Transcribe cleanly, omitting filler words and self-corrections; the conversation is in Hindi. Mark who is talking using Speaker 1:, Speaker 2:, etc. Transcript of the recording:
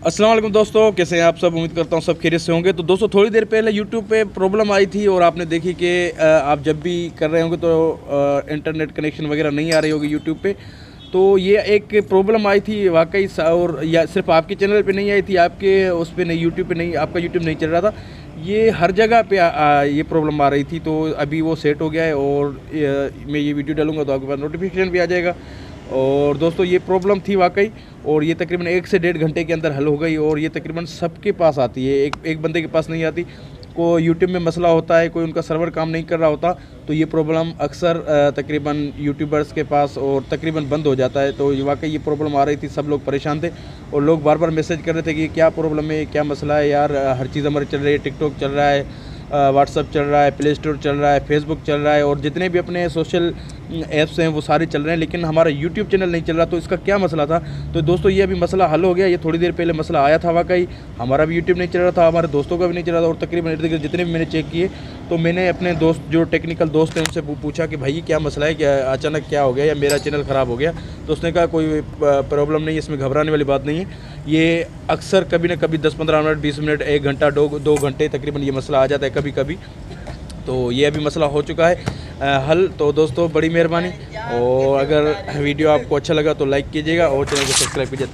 Speaker 1: अस्सलाम वालेकुम दोस्तों, कैसे हैं आप सब। उम्मीद करता हूँ सब खैरियत से होंगे। तो दोस्तों थोड़ी देर पहले YouTube पे प्रॉब्लम आई थी और आपने देखी कि आप जब भी कर रहे होंगे तो इंटरनेट कनेक्शन वगैरह नहीं आ रही होगी YouTube पे। तो ये एक प्रॉब्लम आई थी वाकई और या सिर्फ आपके चैनल पे नहीं आई थी, आपके उस पे नहीं, YouTube पे नहीं, आपका YouTube नहीं चल रहा था, ये हर जगह पे ये प्रॉब्लम आ रही थी। तो अभी वो सेट हो गया है और मैं ये वीडियो डालूंगा तो आपके पास नोटिफिकेशन भी आ जाएगा। और दोस्तों ये प्रॉब्लम थी वाकई, और ये तकरीबन 1 से 1.5 घंटे के अंदर हल हो गई। और ये तकरीबन सबके पास आती है, एक बंदे के पास नहीं आती। को यूट्यूब में मसला होता है, कोई उनका सर्वर काम नहीं कर रहा होता, तो ये प्रॉब्लम अक्सर तकरीबन यूट्यूबर्स के पास और तकरीबन बंद हो जाता है। तो वाकई ये प्रॉब्लम आ रही थी, सब लोग परेशान थे और लोग बार बार मैसेज कर रहे थे कि क्या प्रॉब्लम है, क्या मसला है यार। हर चीज़ हमारी चल रही है, टिकटॉक चल रहा है, व्हाट्सअप चल रहा है, प्ले स्टोर चल रहा है, फेसबुक चल रहा है और जितने भी अपने सोशल ऐप्स हैं वो सारे चल रहे हैं, लेकिन हमारा यूट्यूब चैनल नहीं चल रहा। तो इसका क्या मसला था? तो दोस्तों ये अभी मसला हल हो गया। ये थोड़ी देर पहले मसला आया था वाकई, हमारा भी यूट्यूब नहीं चल रहा था, हमारे दोस्तों का भी नहीं चल रहा था। और तकरीबन इर्द गिर्द जितने भी मैंने चेक किए, तो मैंने अपने दोस्त जो टेक्निकल दोस्त हैं उनसे पूछा कि भाई क्या मसला है, क्या अचानक क्या हो गया या मेरा चैनल ख़राब हो गया। तो उसने कहा कोई प्रॉब्लम नहीं है, इसमें घबराने वाली बात नहीं है। ये अक्सर कभी ना कभी 10-15 मिनट, 20 मिनट, 1 घंटा, 2 घंटे तकरीबन ये मसला आ जाता है कभी कभी। तो ये अभी मसला हो चुका है हल। तो दोस्तों बड़ी मेहरबानी, और अगर वीडियो आपको अच्छा लगा तो लाइक कीजिएगा और चैनल को सब्सक्राइब कीजिए।